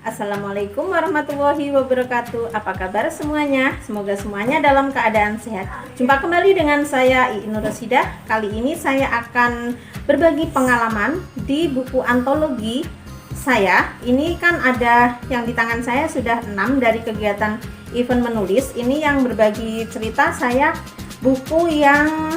Assalamualaikum warahmatullahi wabarakatuh. Apa kabar semuanya? Semoga semuanya dalam keadaan sehat. Jumpa kembali dengan saya Iin Nur Rosidah. Kali ini saya akan berbagi pengalaman di buku antologi saya. Ini kan ada yang di tangan saya sudah 6 dari kegiatan event menulis. Ini yang berbagi cerita saya, buku yang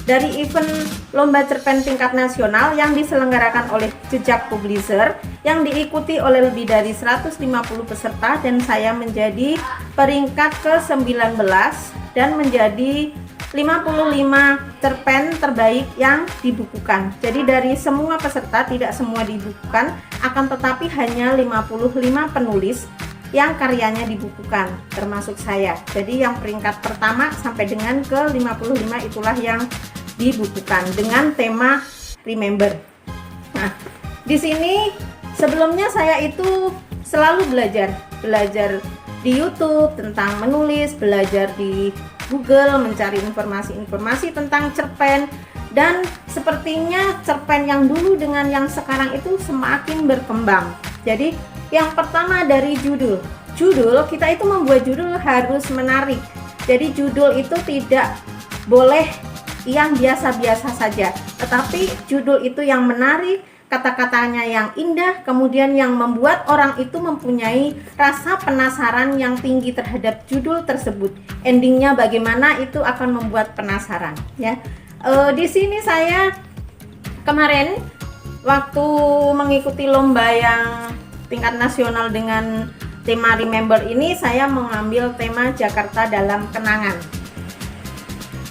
dari event lomba cerpen tingkat nasional yang diselenggarakan oleh Jejak Publisher, yang diikuti oleh lebih dari 150 peserta, dan saya menjadi peringkat ke-19 dan menjadi 55 cerpen terbaik yang dibukukan. Jadi dari semua peserta, tidak semua dibukukan, akan tetapi hanya 55 penulis yang karyanya dibukukan, termasuk saya. Jadi yang peringkat pertama sampai dengan ke-55 itulah yang dibukukan dengan tema Remember. Nah, di sini sebelumnya saya itu selalu belajar di YouTube tentang menulis, belajar di Google mencari informasi-informasi tentang cerpen, dan sepertinya cerpen yang dulu dengan yang sekarang itu semakin berkembang. Jadi yang pertama dari judul kita itu membuat judul harus menarik. Jadi judul itu tidak boleh yang biasa-biasa saja, tetapi judul itu yang menarik, kata-katanya yang indah, kemudian yang membuat orang itu mempunyai rasa penasaran yang tinggi terhadap judul tersebut. Endingnya bagaimana itu akan membuat penasaran, ya. Di sini saya kemarin waktu mengikuti lomba yang tingkat nasional dengan tema Remember ini, saya mengambil tema Jakarta dalam Kenangan.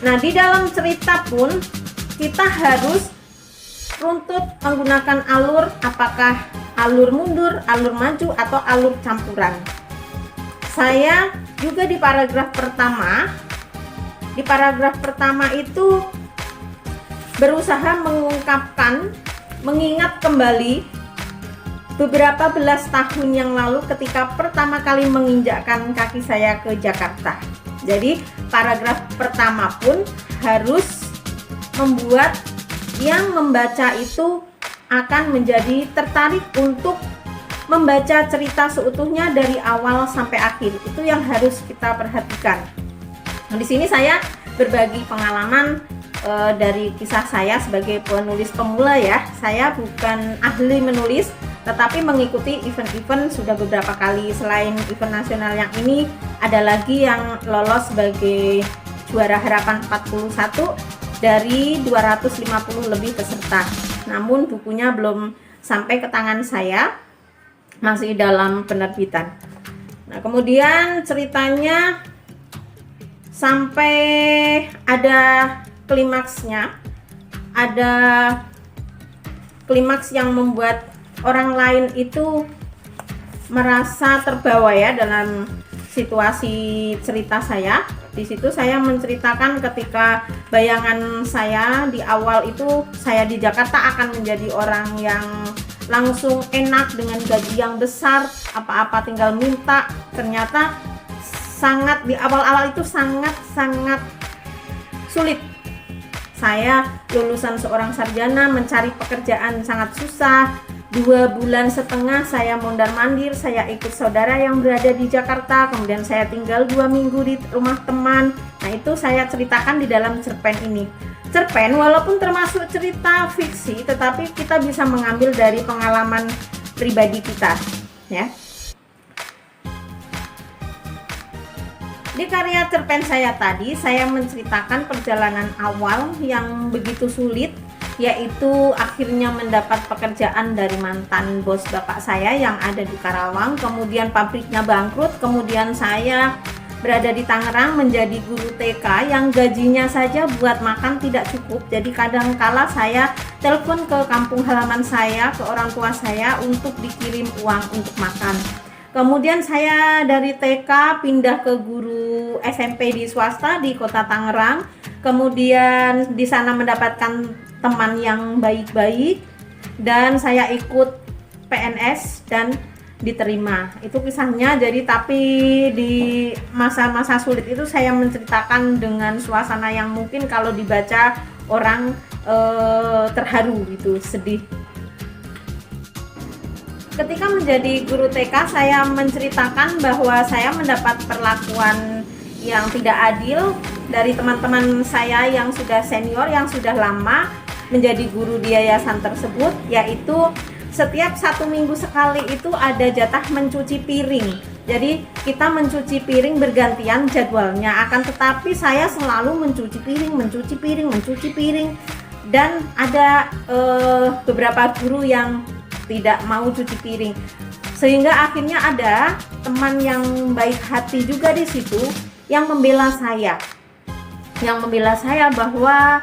Nah, di dalam cerita pun kita harus runtut menggunakan alur, apakah alur mundur, alur maju, atau alur campuran. Saya juga di paragraf pertama itu berusaha mengingat kembali beberapa belas tahun yang lalu ketika pertama kali menginjakkan kaki saya ke Jakarta. Jadi paragraf pertama pun harus membuat yang membaca itu akan menjadi tertarik untuk membaca cerita seutuhnya dari awal sampai akhir. Itu yang harus kita perhatikan. Nah, di sini saya berbagi pengalaman dari kisah saya sebagai penulis pemula, ya. Saya bukan ahli menulis, tetapi mengikuti event-event sudah beberapa kali. Selain event nasional yang ini, ada lagi yang lolos sebagai juara harapan 41 dari 250 lebih peserta. Namun bukunya belum sampai ke tangan saya, masih dalam penerbitan. Nah, kemudian ceritanya sampai ada klimaksnya, ada klimaks yang membuat orang lain itu merasa terbawa, ya, dalam situasi cerita saya. Di situ saya menceritakan ketika bayangan saya di awal itu saya di Jakarta akan menjadi orang yang langsung enak dengan gaji yang besar, apa-apa tinggal minta. Ternyata sangat di awal-awal itu sangat sulit. Saya lulusan seorang sarjana, mencari pekerjaan sangat susah. 2,5 bulan saya mondar-mandir, saya ikut saudara yang berada di Jakarta, kemudian saya tinggal 2 minggu di rumah teman. Nah, itu saya ceritakan di dalam cerpen ini. Cerpen walaupun termasuk cerita fiksi, tetapi kita bisa mengambil dari pengalaman pribadi kita, ya. Di karya cerpen saya tadi, saya menceritakan perjalanan awal yang begitu sulit, yaitu akhirnya mendapat pekerjaan dari mantan bos bapak saya yang ada di Karawang, kemudian pabriknya bangkrut, kemudian saya berada di Tangerang menjadi guru TK yang gajinya saja buat makan tidak cukup. Jadi kadang-kala saya telepon ke kampung halaman saya, ke orang tua saya untuk dikirim uang untuk makan. Kemudian saya dari TK pindah ke guru SMP di swasta di kota Tangerang. Kemudian di sana mendapatkan teman yang baik-baik dan saya ikut PNS dan diterima. Itu kisahnya. Jadi tapi di masa-masa sulit itu saya menceritakan dengan suasana yang mungkin kalau dibaca orang terharu gitu, sedih. Ketika menjadi guru TK, saya menceritakan bahwa saya mendapat perlakuan yang tidak adil dari teman-teman saya yang sudah senior, yang sudah lama menjadi guru di yayasan tersebut, yaitu setiap 1 minggu sekali itu ada jatah mencuci piring. Jadi kita mencuci piring bergantian jadwalnya, akan tetapi saya selalu mencuci piring, dan ada beberapa guru yang tidak mau cuci piring, sehingga akhirnya ada teman yang baik hati juga di situ yang membela saya bahwa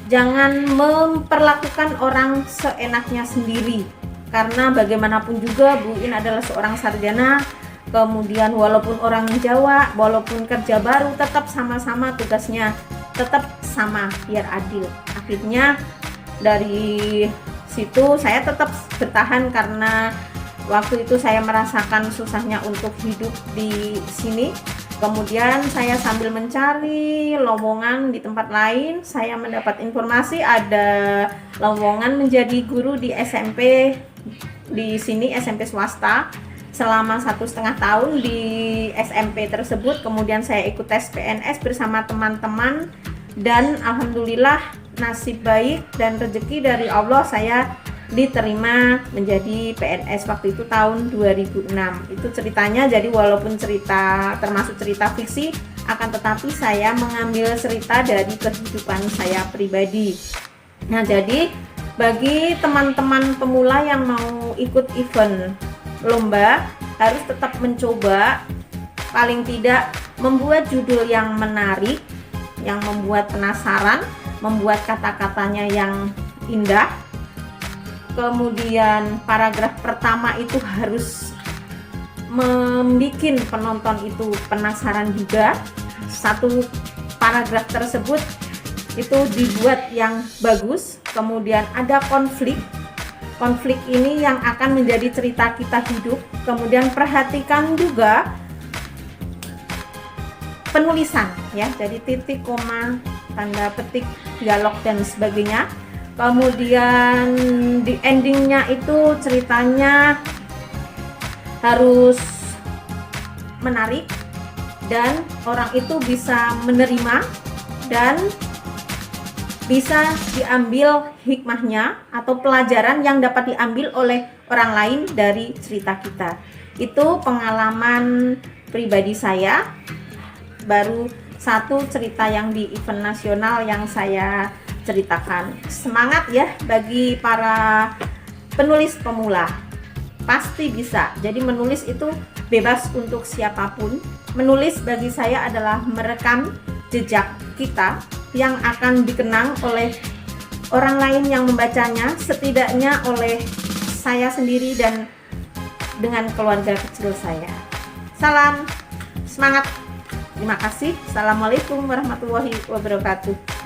jangan memperlakukan orang seenaknya sendiri, karena bagaimanapun juga Bu In adalah seorang sarjana, kemudian walaupun orang Jawa, walaupun kerja baru, tetap sama-sama tugasnya, tetap sama, biar adil. Akhirnya dari situ saya tetap bertahan, karena waktu itu saya merasakan susahnya untuk hidup di sini. Kemudian saya sambil mencari lowongan di tempat lain, saya mendapat informasi ada lowongan menjadi guru di SMP di sini, SMP swasta, selama 1,5 tahun di SMP tersebut. Kemudian saya ikut tes PNS bersama teman-teman, dan alhamdulillah nasib baik dan rezeki dari Allah, saya diterima menjadi PNS waktu itu tahun 2006. Itu ceritanya. Jadi walaupun cerita termasuk cerita fiksi, akan tetapi saya mengambil cerita dari kehidupan saya pribadi. Nah, jadi bagi teman-teman pemula yang mau ikut event lomba, harus tetap mencoba, paling tidak membuat judul yang menarik, yang membuat penasaran, membuat kata-katanya yang indah. Kemudian paragraf pertama itu harus membuat penonton itu penasaran juga. Satu paragraf tersebut itu dibuat yang bagus. Kemudian ada konflik ini yang akan menjadi cerita kita hidup. Kemudian perhatikan juga penulisan ya, jadi titik, koma, tanda petik, dialog dan sebagainya. Kemudian di endingnya itu ceritanya harus menarik dan orang itu bisa menerima dan bisa diambil hikmahnya atau pelajaran yang dapat diambil oleh orang lain dari cerita kita. Itu pengalaman pribadi saya, baru satu cerita yang di event nasional yang saya ceritakan. Semangat ya bagi para penulis pemula, pasti bisa. Jadi menulis itu bebas untuk siapapun. Menulis bagi saya adalah merekam jejak kita yang akan dikenang oleh orang lain yang membacanya, setidaknya oleh saya sendiri dan dengan keluarga kecil saya. Salam semangat. Terima kasih. Assalamualaikum warahmatullahi wabarakatuh.